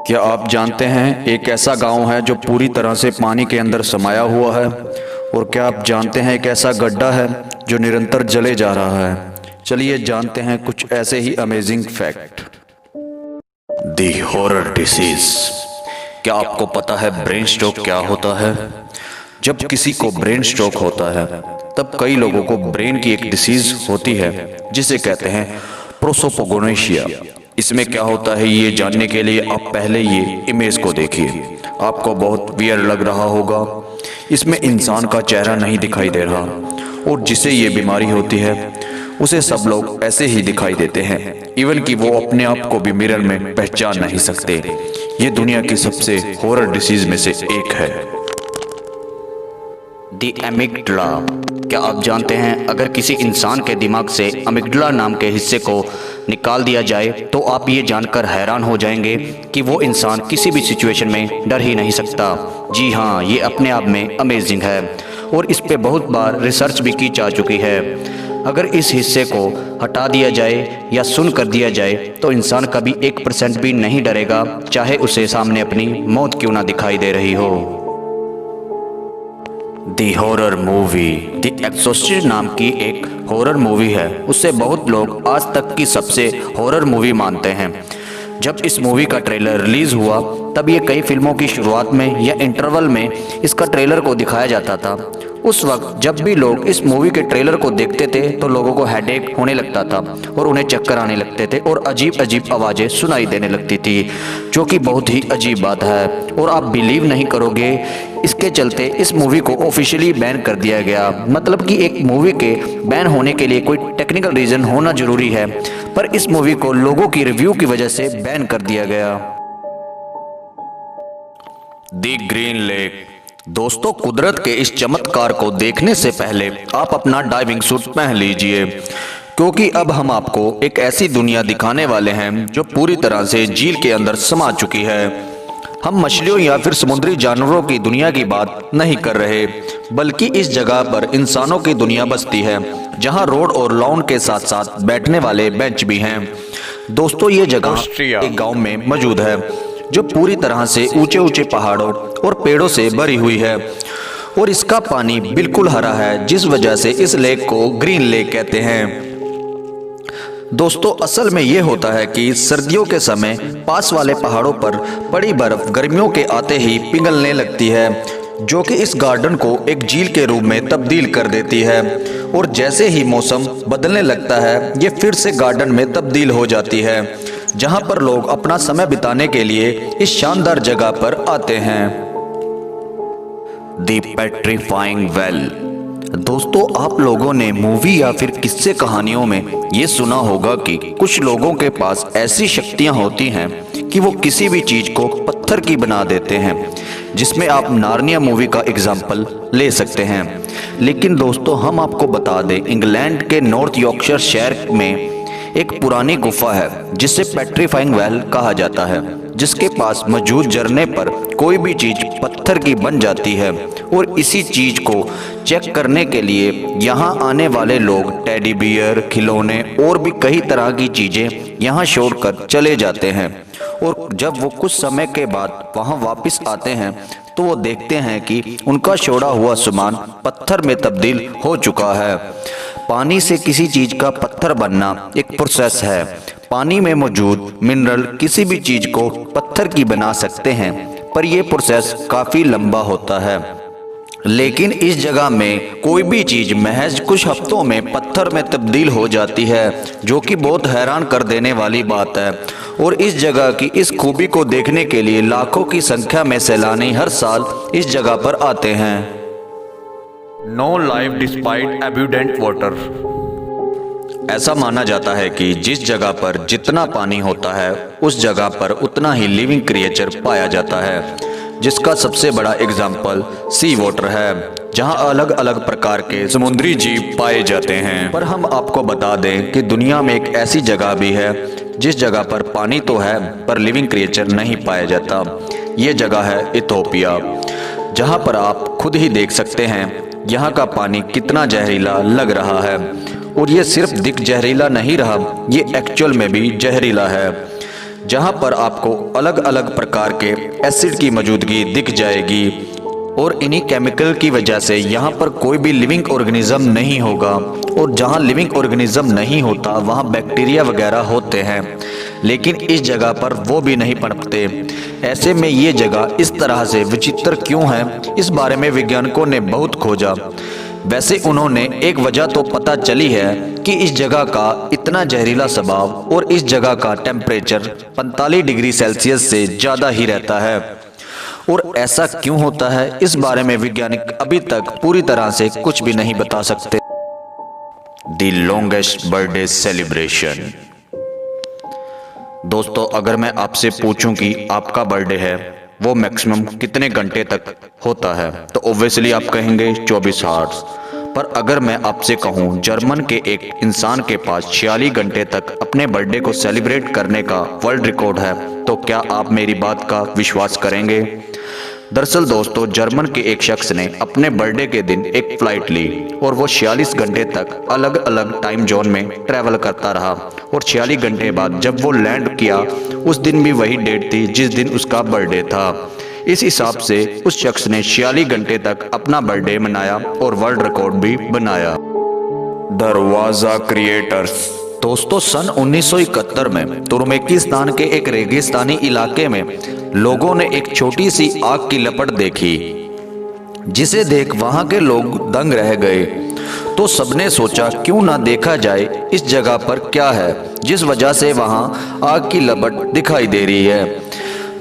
क्या आप जानते हैं एक ऐसा गांव है जो पूरी तरह से पानी के अंदर समाया हुआ है। और क्या आप जानते हैं एक ऐसा गड्ढा है जो निरंतर जले जा रहा है। चलिए जानते हैं कुछ ऐसे ही अमेजिंग फैक्ट। दी हॉरर डिसीज। क्या आपको पता है ब्रेन स्ट्रोक क्या होता है? जब किसी को ब्रेन स्ट्रोक होता है तब कई लोगों को ब्रेन की एक डिसीज होती है जिसे कहते हैं प्रोसोपोगोनेशिया। इसमें क्या होता है ये जानने के लिए आप पहले ये इमेज को देखिए। आपको बहुत वियर लग रहा होगा। इसमें इंसान का चेहरा नहीं दिखाई दे रहा और जिसे ये बीमारी होती है उसे सब लोग ऐसे ही दिखाई देते हैं, इवन कि वो अपने आप को भी मिरर में पहचान नहीं सकते। ये दुनिया की सबसे हॉरर डिसीज में से एक है। दी एमिगडला। क्या आप जानते हैं अगर किसी इंसान के दिमाग से अमिगडला नाम के हिस्से को निकाल दिया जाए तो आप ये जानकर हैरान हो जाएंगे कि वो इंसान किसी भी सिचुएशन में डर ही नहीं सकता। जी हाँ, ये अपने आप में अमेजिंग है और इस पे बहुत बार रिसर्च भी की जा चुकी है। अगर इस हिस्से को हटा दिया जाए या सुन कर दिया जाए तो इंसान कभी 1% भी नहीं डरेगा, चाहे उसे सामने अपनी मौत क्यों ना दिखाई दे रही हो। दी हॉरर मूवी। दी एक्सोर्सिस्ट नाम की एक हॉरर मूवी है, उससे बहुत लोग आज तक की सबसे हॉरर मूवी मानते हैं। जब इस मूवी का ट्रेलर रिलीज हुआ तब ये कई फिल्मों की शुरुआत में या इंटरवल में इसका ट्रेलर को दिखाया जाता था। उस वक्त जब भी लोग इस मूवी के ट्रेलर को देखते थे तो लोगों को हेडेक होने लगता था और उन्हें चक्कर आने लगते थे और अजीब अजीब आवाज़ें सुनाई देने लगती थी, जो कि बहुत ही अजीब बात है। और आप बिलीव नहीं करोगे, इसके चलते इस मूवी को ऑफिशियली बैन कर दिया गया। मतलब कि एक मूवी के बैन होने के लिए कोई टेक्निकल रीज़न होना ज़रूरी है, पर इस मूवी को लोगों की रिव्यू की वजह से बैन कर दिया गया। दी ग्रीन लेक। दोस्तों, कुदरत के इस चमत्कार को देखने से पहले आप अपना डाइविंग सूट पहन लीजिए, क्योंकि अब हम आपको एक ऐसी दुनिया दिखाने वाले हैं जो पूरी तरह से झील के अंदर समा चुकी है। हम मछलियों या फिर समुद्री जानवरों की दुनिया की बात नहीं कर रहे, बल्कि इस जगह पर इंसानों की दुनिया बसती है, जहां रोड और लॉन के साथ साथ बैठने वाले बेंच भी हैं। दोस्तों, ये जगह एक गांव में मौजूद है जो पूरी तरह से ऊंचे ऊंचे पहाड़ों और पेड़ों से भरी हुई है और इसका पानी बिल्कुल हरा है, जिस वजह से इस लेक को ग्रीन लेक कहते हैं। दोस्तों, असल में ये होता है कि सर्दियों के समय पास वाले पहाड़ों पर पड़ी बर्फ गर्मियों के आते ही पिघलने लगती है, जो कि इस गार्डन को एक झील के रूप में तब्दील कर देती है। और जैसे ही मौसम बदलने लगता है ये फिर से गार्डन में तब्दील हो जाती है, जहां पर लोग अपना समय बिताने के लिए इस शानदार जगह पर आते हैं। दी पेट्रीफाइंग वेल। दोस्तों, आप लोगों ने मूवी या फिर किस्से कहानियों में ये सुना होगा कि कुछ लोगों के पास ऐसी शक्तियां होती हैं कि वो किसी भी चीज को पत्थर की बना देते हैं, जिसमें आप नार्निया मूवी का एग्जाम्पल ले सकते हैं। लेकिन दोस्तों, हम आपको बता दें, इंग्लैंड के नॉर्थ यॉर्कशायर शहर में एक पुरानी गुफा है जिसे पेट्रीफाइंग वेल कहा जाता है, जिसके पास मौजूद झरने पर कोई भी चीज पत्थर की बन जाती है। और इसी चीज को चेक करने के लिए यहाँ आने वाले लोग टेडी बियर, खिलौने और भी कई तरह की चीजें यहाँ छोड़कर चले जाते हैं। और जब वो कुछ समय के बाद वहाँ वापस आते हैं तो वो देखते हैं कि उनका छोड़ा हुआ सामान पत्थर में तब्दील हो चुका है। पानी से किसी चीज का पत्थर बनना एक प्रोसेस है। पानी में मौजूद मिनरल किसी भी चीज को पत्थर की बना सकते हैं, पर यह प्रोसेस काफी लंबा होता है। लेकिन इस जगह में कोई भी चीज महज कुछ हफ्तों में पत्थर में तब्दील हो जाती है, जो कि बहुत हैरान कर देने वाली बात है। और इस जगह की इस खूबी को देखने के लिए लाखों की संख्या में सैलानी हर साल इस जगह पर आते हैं। No life despite abundant water. ऐसा माना जाता है कि जिस जगह पर जितना पानी होता है उस जगह पर उतना ही लिविंग क्रिएचर पाया जाता है, जिसका सबसे बड़ा एग्जाम्पल सी वाटर है, जहां अलग अलग प्रकार के समुद्री जीव पाए जाते हैं। पर हम आपको बता दें कि दुनिया में एक ऐसी जगह भी है जिस जगह पर पानी तो है पर लिविंग क्रिएचर नहीं पाया जाता। ये जगह है इथोपिया, जहां पर आप खुद ही देख सकते हैं यहाँ का पानी कितना जहरीला लग रहा है। और ये सिर्फ दिख जहरीला नहीं रहा, ये एक्चुअल में भी जहरीला है। जहां पर आपको अलग अलग प्रकार के एसिड की मौजूदगी दिख जाएगी और इन्हीं केमिकल की वजह से यहाँ पर कोई भी लिविंग ऑर्गेनिज्म नहीं होगा। और जहाँ लिविंग ऑर्गेनिज्म नहीं होता वहाँ बैक्टीरिया वगैरह होते हैं, लेकिन इस जगह पर वो भी नहीं पनपते। ऐसे में ये जगह इस तरह से विचित्र क्यों है, इस बारे में वैज्ञानिकों ने बहुत खोजा। वैसे उन्होंने एक वजह तो पता चली है कि इस जगह का इतना जहरीला स्वभाव और इस जगह का टेम्परेचर 45 डिग्री सेल्सियस से ज़्यादा ही रहता है। और ऐसा क्यों होता है, इस बारे में वैज्ञानिक अभी तक पूरी तरह से कुछ भी नहीं बता सकते। The longest birthday celebration. दोस्तों, अगर मैं आपसे पूछूं कि आपका बर्थडे है वो मैक्सिमम कितने घंटे तक होता है, तो ऑब्वियसली आप कहेंगे 24 आवर्स। पर अगर मैं आपसे कहूं जर्मन के एक इंसान के पास 46 घंटे तक अपने बर्थडे को सेलिब्रेट करने का वर्ल्ड रिकॉर्ड है, तो क्या आप मेरी बात का विश्वास करेंगे? दरअसल दोस्तों, जर्मन के एक शख्स ने अपने बर्थडे के दिन एक फ्लाइट ली और वो 46 घंटे तक अलग अलग टाइम जोन में ट्रैवल करता रहा। और 46 घंटे बाद जब वो लैंड किया, उस दिन भी वही डेट थी जिस दिन उसका बर्थडे था। इस हिसाब से उस शख्स ने 46 घंटे तक अपना बर्थडे मनाया और वर्ल्ड रिकॉर्ड भी बनाया। दरवाजा क्रिएटर्स। दोस्तों, सन 1971 में तुर्कमेनिस्तान के एक रेगिस्तानी इलाके में लोगों ने एक छोटी सी आग की लपट देखी, जिसे देख वहां के लोग दंग रह गए। तो सबने सोचा क्यों ना देखा जाए इस जगह पर क्या है जिस वजह से वहां आग की लपट दिखाई दे रही है।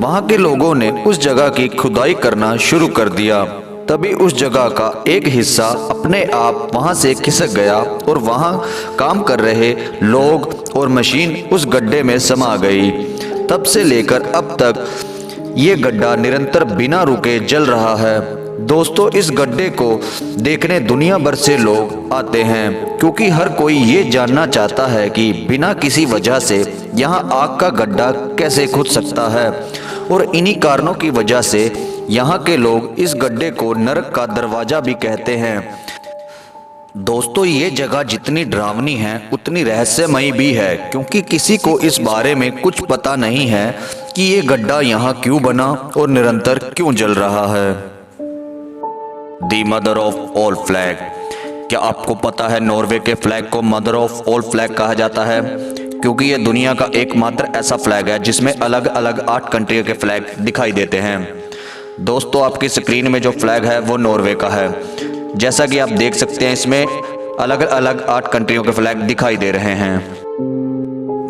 वहां के लोगों ने उस जगह की खुदाई करना शुरू कर दिया। तभी उस जगह का एक हिस्सा अपने आप वहां से खिसक गया और वहां काम कर रहे लोग और मशीन उस गड्ढे में समा गई। तब से लेकर अब तक ये गड्ढा निरंतर बिना रुके जल रहा है। दोस्तों, इस गड्ढे को देखने दुनिया भर से लोग आते हैं, क्योंकि हर कोई ये जानना चाहता है कि बिना किसी वजह से यहाँ आग का गड्ढा कैसे खुद सकता है। और इन्हीं कारणों की वजह से यहाँ के लोग इस गड्ढे को नरक का दरवाजा भी कहते हैं। दोस्तों, ये जगह जितनी डरावनी है उतनी रहस्यमयी भी है, क्योंकि किसी को इस बारे में कुछ पता नहीं है कि ये गड्ढा यहाँ क्यों बना और निरंतर क्यों जल रहा है। The mother of all flag. क्या आपको पता है नॉर्वे के फ्लैग को मदर ऑफ ऑल फ्लैग कहा जाता है? क्योंकि ये दुनिया का एकमात्र ऐसा फ्लैग है जिसमें अलग अलग 8 कंट्री के फ्लैग दिखाई देते हैं। दोस्तों, आपकी स्क्रीन में जो फ्लैग है वो नॉर्वे का है। जैसा कि आप देख सकते हैं, इसमें अलग अलग 8 कंट्रियों के फ्लैग दिखाई दे रहे हैं।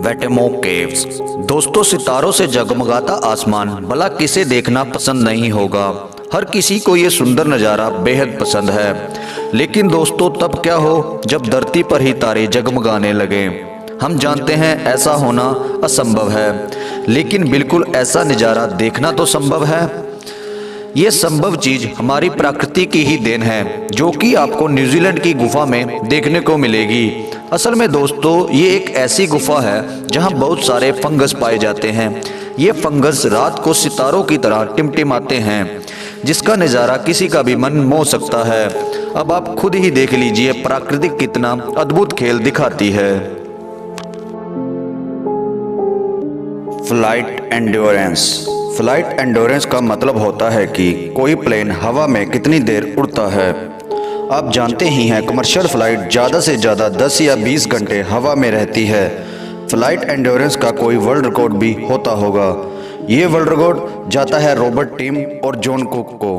वेटेमो केव्स। दोस्तों, सितारों से जगमगाता आसमान भला किसे देखना पसंद नहीं होगा। हर किसी को ये सुंदर नज़ारा बेहद पसंद है। लेकिन दोस्तों, तब क्या हो जब धरती पर ही तारे जगमगाने लगे। हम जानते हैं ऐसा होना असंभव है, लेकिन बिल्कुल ऐसा नज़ारा देखना तो संभव है। ये संभव चीज हमारी प्रकृति की ही देन है, जो कि आपको न्यूजीलैंड की गुफा में देखने को मिलेगी। असल में दोस्तों, ये एक ऐसी गुफा है जहां बहुत सारे फंगस पाए जाते हैं। ये फंगस रात को सितारों की तरह टिमटिमाते हैं, जिसका नज़ारा किसी का भी मन मोह सकता है। अब आप खुद ही देख लीजिए प्रकृति कितना अद्भुत खेल दिखाती है। Flight endurance. फ्लाइट एंड्योरेंस का मतलब होता है कि कोई प्लेन हवा में कितनी देर उड़ता है। आप जानते ही हैं कमर्शियल फ़्लाइट ज़्यादा से ज़्यादा 10 या 20 घंटे हवा में रहती है। फ्लाइट एंड्योरेंस का कोई वर्ल्ड रिकॉर्ड भी होता होगा। ये वर्ल्ड रिकॉर्ड जाता है रॉबर्ट टिम और जॉन कुक को,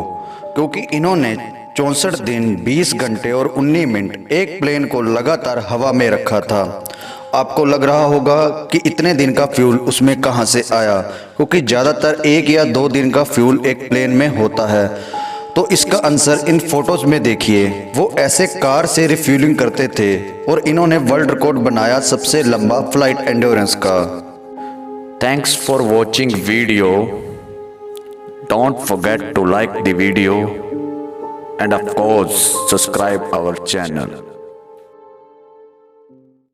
क्योंकि इन्होंने 64 दिन 20 घंटे और 19 मिनट एक प्लेन को लगातार हवा में रखा था। आपको लग रहा होगा कि इतने दिन का फ्यूल उसमें कहां से आया, क्योंकि ज़्यादातर 1 या 2 दिन का फ्यूल एक प्लेन में होता है। तो इसका आंसर इन फोटोज़ में देखिए। वो ऐसे कार से रिफ्यूलिंग करते थे और इन्होंने वर्ल्ड रिकॉर्ड बनाया सबसे लंबा फ्लाइट एंड्योरेंस का। Thanks for watching video. Don't forget to like the video and of course subscribe our channel.